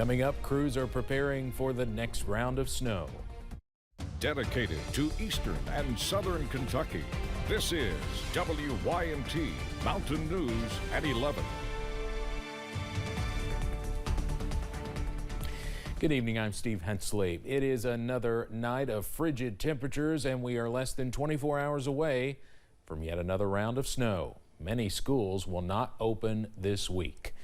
Coming up, crews are preparing for the next round of snow. Dedicated to eastern and southern Kentucky, this is WYMT Mountain News at 11. Good evening, I'm Steve Hensley. It is another night of frigid temperatures and we are less than 24 hours away from yet another round of snow. Many schools will not open this week.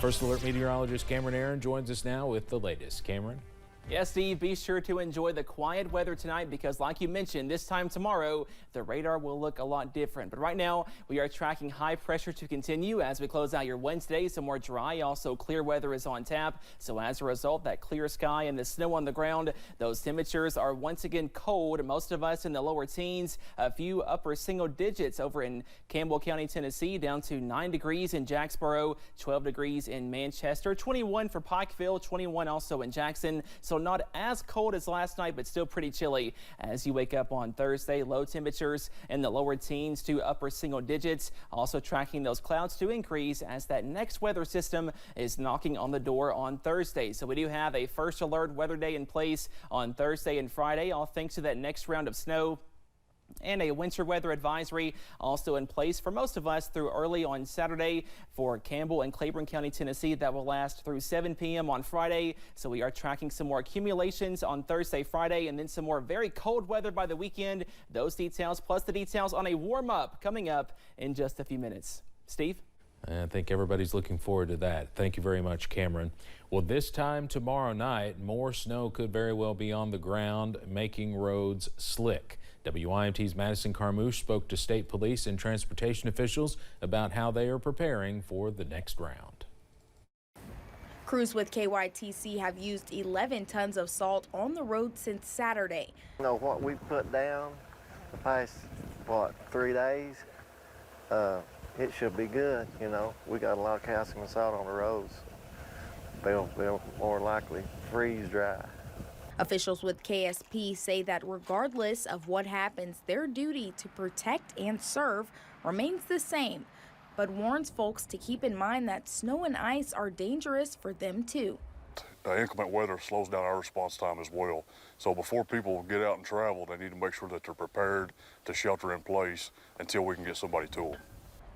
First Alert meteorologist Cameron Aaron joins us now with the latest. Cameron? Yes, Steve, be sure to enjoy the quiet weather tonight because like you mentioned, this time tomorrow, the radar will look a lot different. But right now, we are tracking high pressure to continue as we close out your Wednesday. Some more dry, also clear weather is on tap. So as a result, that clear sky and the snow on the ground, those temperatures are once again cold. Most of us in the lower teens, a few upper single digits over in Campbell County, Tennessee, down to 9 degrees in Jacksboro, 12 degrees in Manchester, 21 for Pikeville, 21 also in Jackson. So not as cold as last night, but still pretty chilly. As you wake up on Thursday, low temperatures in the lower teens to upper single digits. Also tracking those clouds to increase as that next weather system is knocking on the door on Thursday. So we do have a first alert weather day in place on Thursday and Friday, all thanks to that next round of snow. And a winter weather advisory also in place for most of us through early on Saturday for Campbell and Claiborne County, Tennessee. That will last through 7 p.m. on Friday. So we are tracking some more accumulations on Thursday, Friday, and then some more very cold weather by the weekend. Those details plus the details on a warm up coming up in just a few minutes. Steve? I think everybody's looking forward to that. Thank you very much, Cameron. Well, this time tomorrow night, more snow could very well be on the ground, making roads slick. WYMT's Madison Carmouche spoke to state police and transportation officials about how they are preparing for the next round. Crews with KYTC have used 11 tons of salt on the road since Saturday. You know what we put down the past, 3 days? It should be good, you know. We got a lot of calcium and salt on the roads. They'll more likely freeze dry. Officials with KSP say that regardless of what happens, their duty to protect and serve remains the same, but warns folks to keep in mind that snow and ice are dangerous for them too. Inclement weather slows down our response time as well. So before people get out and travel, they need to make sure that they're prepared to shelter in place until we can get somebody to them.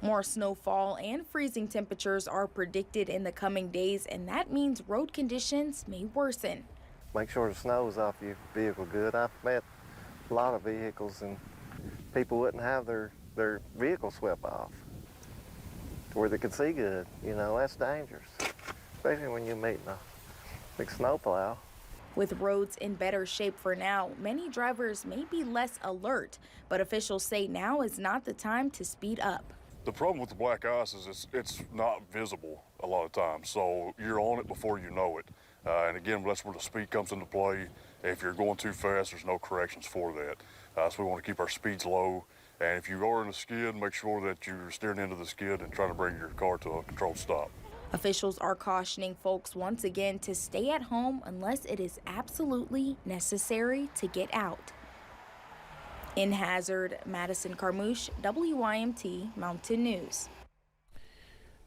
More snowfall and freezing temperatures are predicted in the coming days, and that means road conditions may worsen. Make sure the snow's off your vehicle good. I've met a lot of vehicles and people wouldn't have their vehicle swept off to where they could see good. You know, that's dangerous, especially when you're meeting a big snowplow. With roads in better shape for now, many drivers may be less alert, but officials say now is not the time to speed up. The problem with the black ice is it's not visible a lot of times, so you're on it before you know it. And again, that's where the speed comes into play. If you're going too fast, there's no corrections for that. So we want to keep our speeds low. And if you are in a skid, make sure that you're steering into the skid and trying to bring your car to a controlled stop. Officials are cautioning folks once again to stay at home unless it is absolutely necessary to get out. In Hazard, Madison Carmouche, WYMT Mountain News.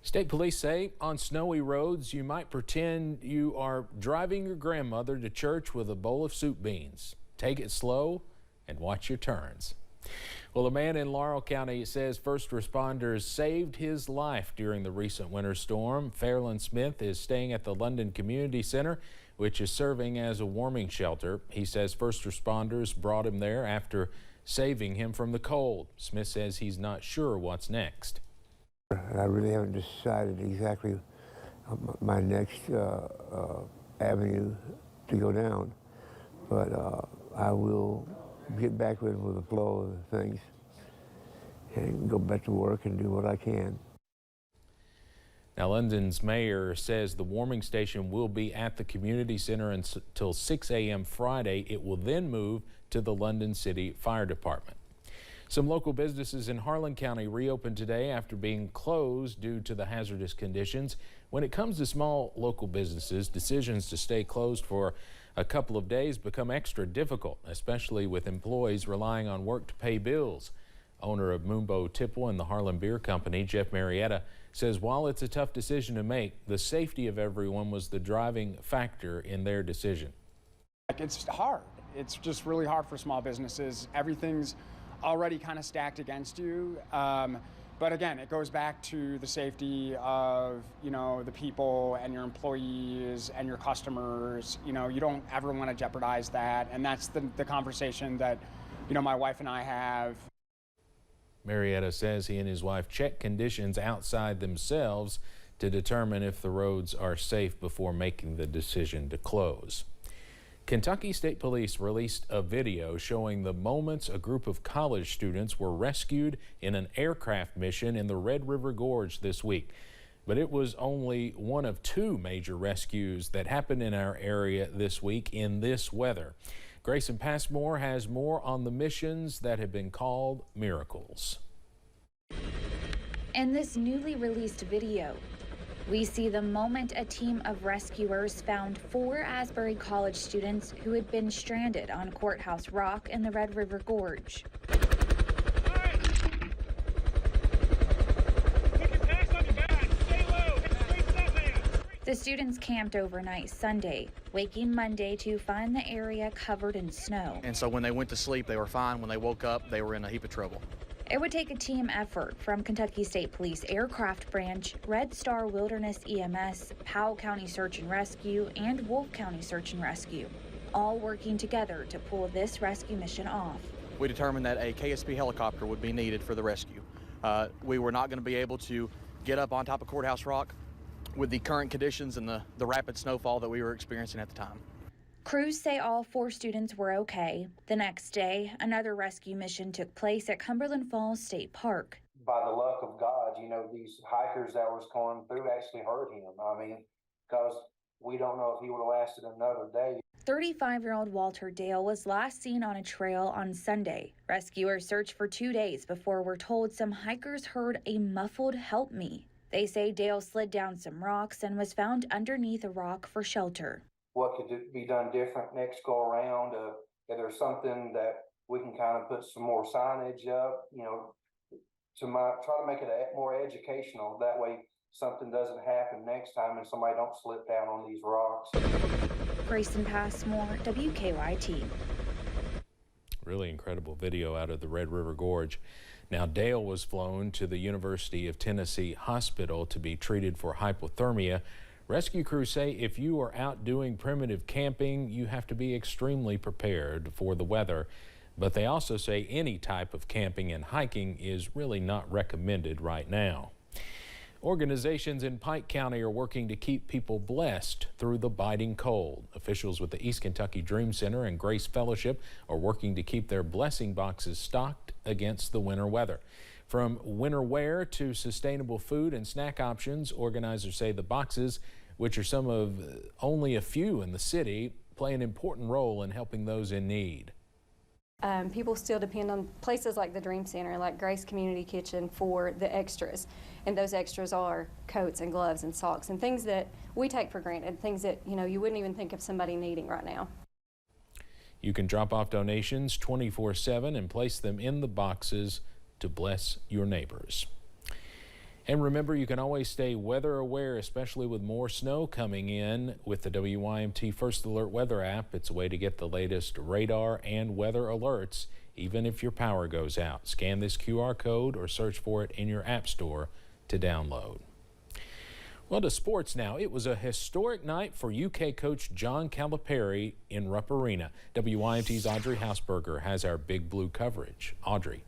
State police say on snowy roads, you might pretend you are driving your grandmother to church with a bowl of soup beans. Take it slow and watch your turns. Well, a man in Laurel County says first responders saved his life during the recent winter storm. Harlan Smith is staying at the London Community Center, which is serving as a warming shelter. He says first responders brought him there after saving him from the cold. Smith says he's not sure what's next. I really haven't decided exactly my next avenue to go down, but I will get back with the flow of things and go back to work and do what I can. Now, London's mayor says the warming station will be at the community center until 6 a.m. Friday. It will then move to the London City Fire Department. Some local businesses in Harlan County reopened today after being closed due to the hazardous conditions. When it comes to small local businesses, decisions to stay closed for a couple of days become extra difficult, especially with employees relying on work to pay bills. Owner of Moonbow Tipple and the Harlan Beer Company, Jeff Marietta, says while it's a tough decision to make, the safety of everyone was the driving factor in their decision. It's hard. It's just really hard for small businesses. Everything's already kind of stacked against you. But again, it goes back to the safety of, the people and your employees and your customers. You don't ever want to jeopardize that. And that's the conversation that, my wife and I have. Marietta says he and his wife check conditions outside themselves to determine if the roads are safe before making the decision to close. Kentucky State Police released a video showing the moments a group of college students were rescued in an aircraft mission in the Red River Gorge this week. But it was only one of 2 major rescues that happened in our area this week in this weather. Grayson Passmore has more on the missions that have been called miracles. In this newly released video, we see the moment a team of rescuers found 4 Asbury College students who had been stranded on Courthouse Rock in the Red River Gorge. The students camped overnight Sunday, waking Monday to find the area covered in snow. And so when they went to sleep, they were fine. When they woke up, they were in a heap of trouble. It would take a team effort from Kentucky State Police Aircraft Branch, Red Star Wilderness EMS, Powell County Search and Rescue, and Wolfe County Search and Rescue, all working together to pull this rescue mission off. We determined that a KSP helicopter would be needed for the rescue. We were not going to be able to get up on top of Courthouse Rock with the current conditions and the rapid snowfall that we were experiencing at the time. Crews say all 4 students were okay. The next day, another rescue mission took place at Cumberland Falls State Park. By the luck of God, these hikers that was going through actually hurt him. Because we don't know if he would have lasted another day. 35-year-old Walter Dale was last seen on a trail on Sunday. Rescuers searched for 2 days before we're told some hikers heard a muffled "help me." They say Dale slid down some rocks and was found underneath a rock for shelter. What could be done different next go around? If there's something that we can kind of put some more signage up, try to make it more educational. That way something doesn't happen next time and somebody don't slip down on these rocks. Grayson Passmore, WKYT. Really incredible video out of the Red River Gorge. Now, Dale was flown to the University of Tennessee Hospital to be treated for hypothermia. Rescue crews say if you are out doing primitive camping, you have to be extremely prepared for the weather. But they also say any type of camping and hiking is really not recommended right now. Organizations in Pike County are working to keep people blessed through the biting cold. Officials with the East Kentucky Dream Center and Grace Fellowship are working to keep their blessing boxes stocked against the winter weather. From winter wear to sustainable food and snack options, organizers say the boxes, which are some of only a few in the city, play an important role in helping those in need. People still depend on places like the Dream Center, like Grace Community Kitchen, for the extras. And those extras are coats and gloves and socks and things that we take for granted, things that you wouldn't even think of somebody needing right now. You can drop off donations 24/7 and place them in the boxes to bless your neighbors. And remember, you can always stay weather aware, especially with more snow coming in with the WYMT First Alert weather app. It's a way to get the latest radar and weather alerts, even if your power goes out. Scan this QR code or search for it in your app store to download. Well, to sports now. It was a historic night for UK coach John Calipari in Rupp Arena. WYMT's Audrey Hausberger has our Big Blue coverage. Audrey.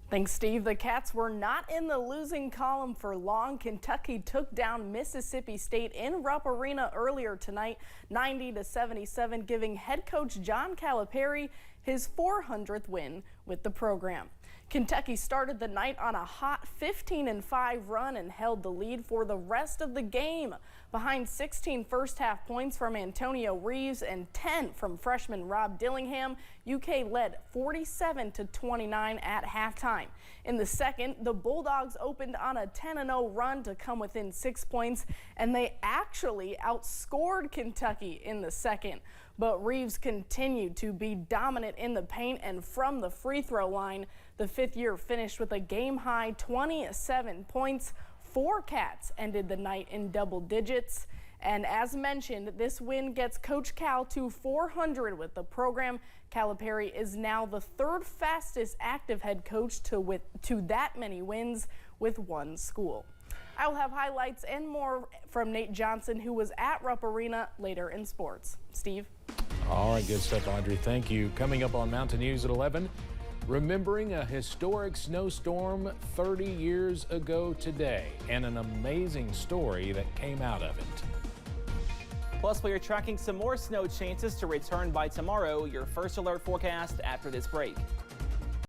Thanks, Steve. The Cats were not in the losing column for long. Kentucky took down Mississippi State in Rupp Arena earlier tonight, 90-77, giving head coach John Calipari his 400th win with the program. Kentucky started the night on a hot 15-5 run and held the lead for the rest of the game. Behind 16 first-half points from Antonio Reeves and 10 from freshman Rob Dillingham, UK led 47-29 at halftime. In the second, the Bulldogs opened on a 10-0 run to come within 6 points, and they actually outscored Kentucky in the second. But Reeves continued to be dominant in the paint and from the free throw line. The fifth year finished with a game-high 27 points. 4 Cats ended the night in double digits. And as mentioned, this win gets Coach Cal to 400 with the program. Calipari is now the 3rd fastest active head coach to that many wins with one school. I will have highlights and more from Nate Johnson, who was at Rupp Arena, later in sports. Steve? All right, good stuff, Audrey. Thank you. Coming up on Mountain News at 11, remembering a historic snowstorm 30 years ago today and an amazing story that came out of it. Plus, we are tracking some more snow chances to return by tomorrow. Your first alert forecast after this break.